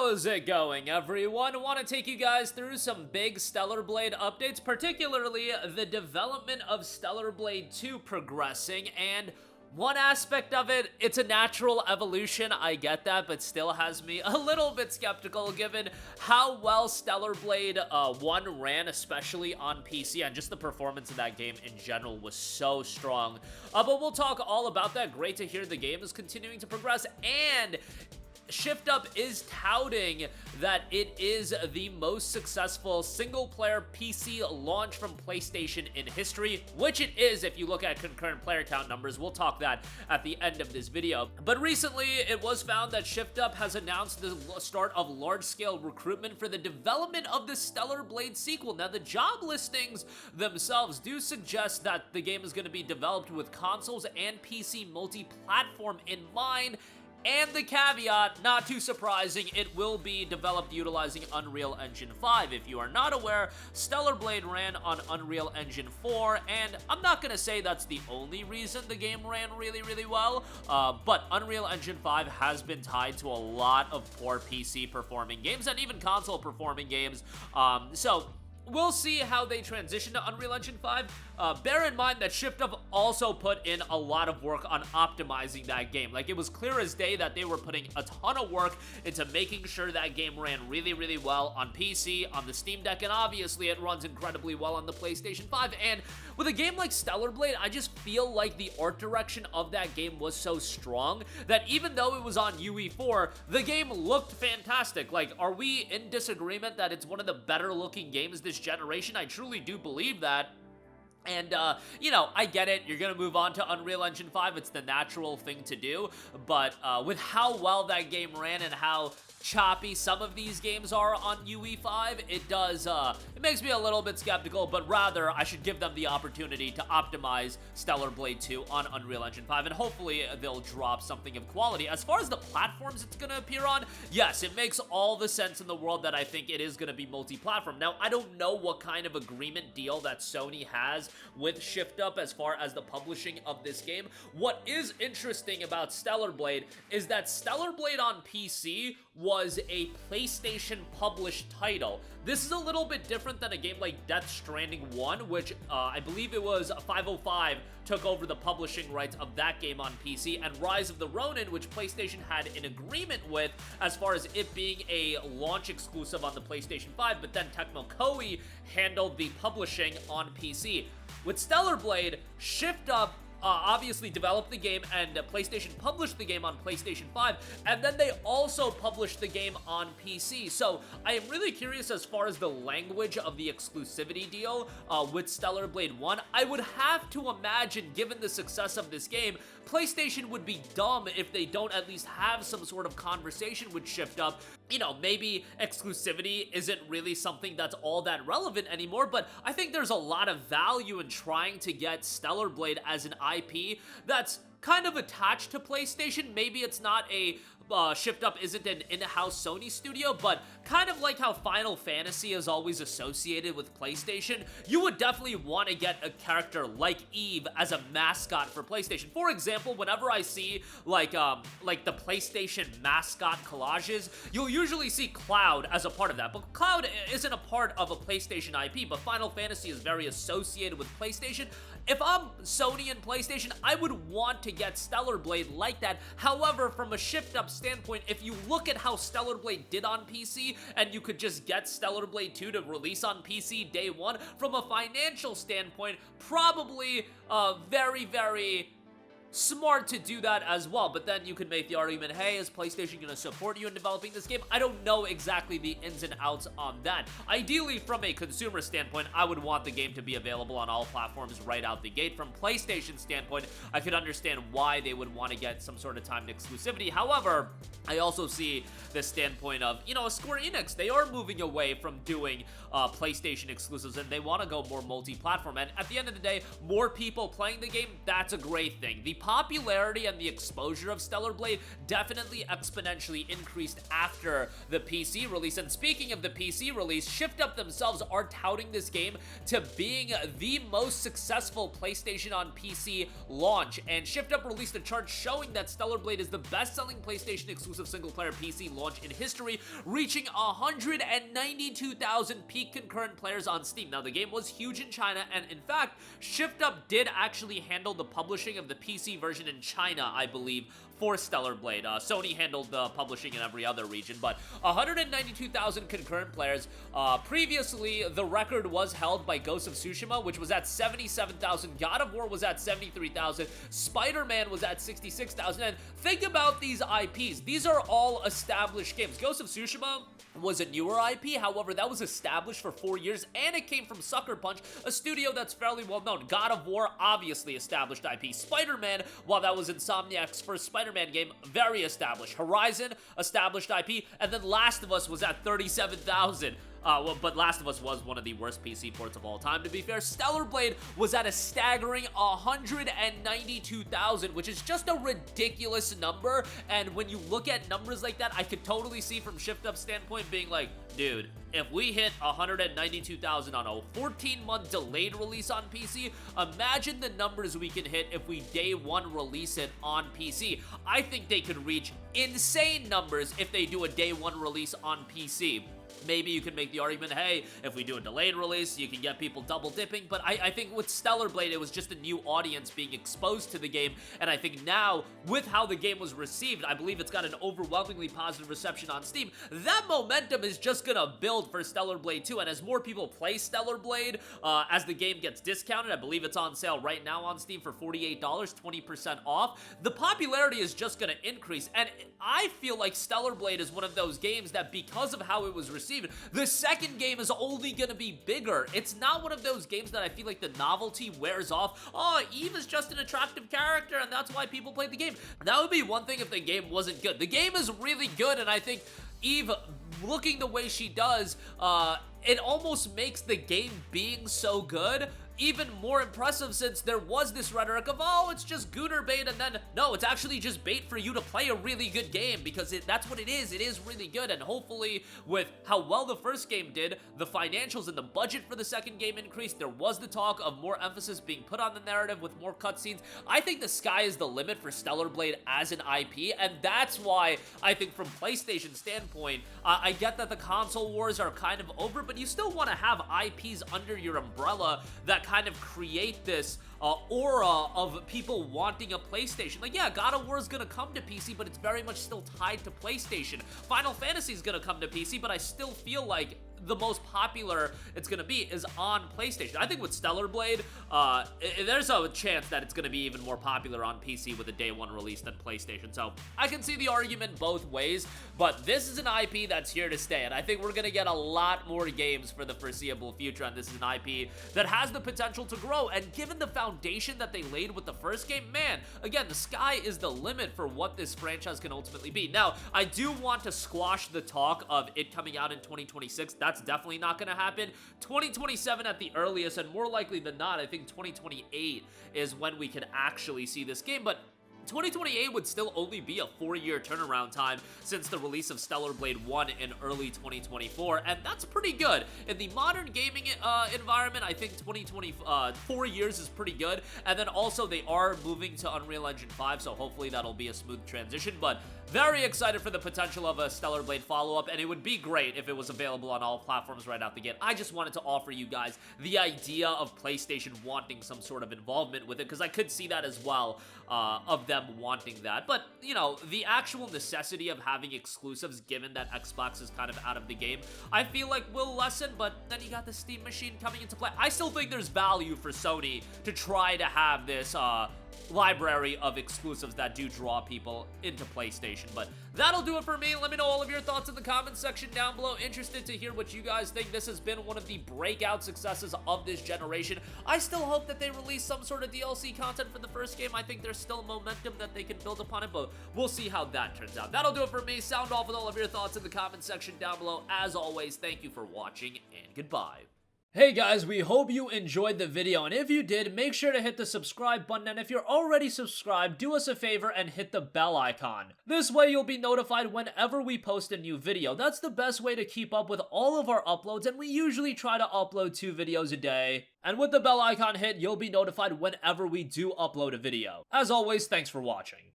How's it going, everyone? I want to take you guys through some big Stellar Blade updates, particularly the development of Stellar Blade 2 progressing, and one aspect of it, it's a natural evolution, I get that, but still has me a little bit skeptical given how well Stellar Blade 1 ran, especially on PC, and just the performance of that game in general was so strong. But we'll talk all about that. Great to hear the game is continuing to progress, and Shift Up is touting that it is the most successful single-player PC launch from PlayStation in history, which it is if you look at concurrent player count numbers. We'll talk that at the end of this video. But recently, it was found that Shift Up has announced the start of large-scale recruitment for the development of the Stellar Blade sequel. Now, the job listings themselves do suggest that the game is going to be developed with consoles and PC multi-platform in mind. And the caveat, not too surprising, it will be developed utilizing Unreal Engine 5. If you are not aware, Stellar Blade ran on Unreal Engine 4, and I'm not going to say that's the only reason the game ran really well, but Unreal Engine 5 has been tied to a lot of poor PC performing games, and even console performing games, so we'll see how they transition to Unreal Engine 5. Bear in mind that Shift Up also put in a lot of work on optimizing that game. Like, it was clear as day that they were putting a ton of work into making sure that game ran really well on PC, on the Steam Deck, and obviously it runs incredibly well on the PlayStation 5. And with a game like Stellar Blade, I just feel like the art direction of that game was so strong that even though it was on UE4, the game looked fantastic. Like, are we in disagreement that it's one of the better looking games this generation? I truly do believe that. And, you know, I get it, you're gonna move on to Unreal Engine 5, it's the natural thing to do, but with how well that game ran and how choppy some of these games are on UE5, it does, it makes me a little bit skeptical, but rather, I should give them the opportunity to optimize Stellar Blade 2 on Unreal Engine 5, and hopefully they'll drop something of quality. As far as the platforms it's gonna appear on, yes, it makes all the sense in the world that I think it is gonna be multi-platform. Now, I don't know what kind of agreement deal that Sony has with Shift Up as far as the publishing of this game. What is interesting about Stellar Blade is that Stellar Blade on PC was a PlayStation published title. This is a little bit different than a game like Death Stranding 1, which I believe it was 505 took over the publishing rights of that game on PC, and Rise of the Ronin, which PlayStation had an agreement with as far as it being a launch exclusive on the PlayStation 5, but then Tecmo Koei handled the publishing on PC. With Stellar Blade, Shift Up obviously developed the game, and PlayStation published the game on PlayStation 5, and then they also published the game on PC. So I am really curious as far as the language of the exclusivity deal with Stellar Blade 1. I would have to imagine, given the success of this game, PlayStation would be dumb if they don't at least have some sort of conversation with Shift Up. You know, maybe exclusivity isn't really something that's all that relevant anymore, but I think there's a lot of value in trying to get Stellar Blade as an IP that's kind of attached to PlayStation. Maybe it's not a Shift Up isn't an in-house Sony studio, but kind of like how Final Fantasy is always associated with PlayStation, you would definitely want to get a character like Eve as a mascot for PlayStation. For example, whenever I see like the PlayStation mascot collages, you'll usually see Cloud as a part of that. But Cloud isn't a part of a PlayStation IP, but Final Fantasy is very associated with PlayStation. If I'm Sony and PlayStation, I would want to get Stellar Blade like that. However, from a Shift Up standpoint, if you look at how Stellar Blade did on PC, and you could just get Stellar Blade 2 to release on PC day one, from a financial standpoint, probably very smart to do that as well. But then you could make the argument, hey, is PlayStation going to support you in developing this game? I don't know exactly the ins and outs on that. Ideally, from a consumer standpoint, I would want the game to be available on all platforms right out the gate. From PlayStation standpoint, I could understand why they would want to get some sort of timed exclusivity. However, I also see the standpoint of, you know, Square Enix, they are moving away from doing PlayStation exclusives, and they want to go more multi-platform. And at the end of the day, more people playing the game, that's a great thing. The popularity and the exposure of Stellar Blade definitely exponentially increased after the PC release. And speaking of the PC release, Shift Up themselves are touting this game to being the most successful PlayStation on PC launch. And Shift Up released a chart showing that Stellar Blade is the best-selling PlayStation exclusive single-player PC launch in history, reaching 192,000 peak concurrent players on Steam. Now, the game was huge in China, and in fact, Shift Up did actually handle the publishing of the PC version in China, I believe, for Stellar Blade. Sony handled the publishing in every other region, but 192,000 concurrent players. Previously, the record was held by Ghost of Tsushima, which was at 77,000. God of War was at 73,000. Spider-Man was at 66,000. And think about these IPs. These are all established games. Ghost of Tsushima was a newer IP, however, that was established for 4 years, and it came from Sucker Punch, a studio that's fairly well known. God of War, obviously established IP. Spider-Man, while that was Insomniac's first Spider-Man game, very established. Horizon, established IP, and then Last of Us was at 37,000. But Last of Us was one of the worst PC ports of all time, to be fair. Stellar Blade was at a staggering 192,000, which is just a ridiculous number, and when you look at numbers like that, I could totally see from Shift Up's standpoint being like, dude, if we hit 192,000 on a 14-month delayed release on PC, imagine the numbers we can hit if we day one release it on PC. I think they could reach insane numbers if they do a day one release on PC. Maybe you can make the argument, hey, if we do a delayed release, you can get people double dipping, but I think with Stellar Blade, it was just a new audience being exposed to the game, and I think now, with how the game was received, I believe it's got an overwhelmingly positive reception on Steam. That momentum is just gonna build for Stellar Blade 2, and as more people play Stellar Blade, as the game gets discounted, I believe it's on sale right now on Steam for $48, 20% off, the popularity is just gonna increase, and I feel like Stellar Blade is one of those games that, because of how it was received, the second game is only gonna be bigger. It's not one of those games that I feel like the novelty wears off. Oh, Eve is just an attractive character, and that's why people play the game. That would be one thing if the game wasn't good. The game is really good, and I think Eve, looking the way she does, it almost makes the game being so good even more impressive, since there was this rhetoric of, oh, it's just gooner bait, and then, no, it's actually just bait for you to play a really good game, because that's what it is really good, and hopefully, with how well the first game did, the financials and the budget for the second game increased, there was the talk of more emphasis being put on the narrative with more cutscenes. I think the sky is the limit for Stellar Blade as an IP, and that's why I think from PlayStation's standpoint, I get that the console wars are kind of over, but you still want to have IPs under your umbrella that kind of create this aura of people wanting a PlayStation. Like, yeah, God of War is gonna come to PC, but it's very much still tied to PlayStation. Final Fantasy is gonna come to PC, but I still feel like the most popular it's gonna be is on PlayStation. I think with Stellar Blade, there's a chance that it's gonna be even more popular on PC with a day one release than PlayStation. So I can see the argument both ways, but this is an IP that's here to stay, and I think we're gonna get a lot more games for the foreseeable future, and this is an IP that has the potential to grow, and given the foundation that they laid with the first game, man, again, the sky is the limit for what this franchise can ultimately be. Now, I do want to squash the talk of it coming out in 2026. That's definitely not going to happen. 2027 at the earliest, and more likely than not, I think 2028 is when we can actually see this game, but 2028 would still only be a 4-year turnaround time since the release of Stellar Blade 1 in early 2024, and that's pretty good. In the modern gaming environment, I think 4 years is pretty good, and then also they are moving to Unreal Engine 5, so hopefully that'll be a smooth transition, but very excited for the potential of a Stellar Blade follow-up, and it would be great if it was available on all platforms right out the gate. I just wanted to offer you guys the idea of PlayStation wanting some sort of involvement with it, because I could see that as well, of them wanting that. But, you know, the actual necessity of having exclusives, given that Xbox is kind of out of the game, I feel like will lessen, but then you got the Steam machine coming into play. I still think there's value for Sony to try to have this, library of exclusives that do draw people into PlayStation. But that'll do it for me. Let me know all of your thoughts in the comments section down below. Interested to hear what you guys think. This has been one of the breakout successes of this generation. I still hope that they release some sort of DLC content for the first game. I think there's still momentum that they can build upon it, but we'll see how that turns out. That'll do it for me. Sound off with all of your thoughts in the comments section down below. As always, thank you for watching, and goodbye. Hey guys, we hope you enjoyed the video, and if you did, make sure to hit the subscribe button, and if you're already subscribed, do us a favor and hit the bell icon. This way you'll be notified whenever we post a new video. That's the best way to keep up with all of our uploads, and we usually try to upload 2 videos a day. And with the bell icon hit, you'll be notified whenever we do upload a video. As always, thanks for watching.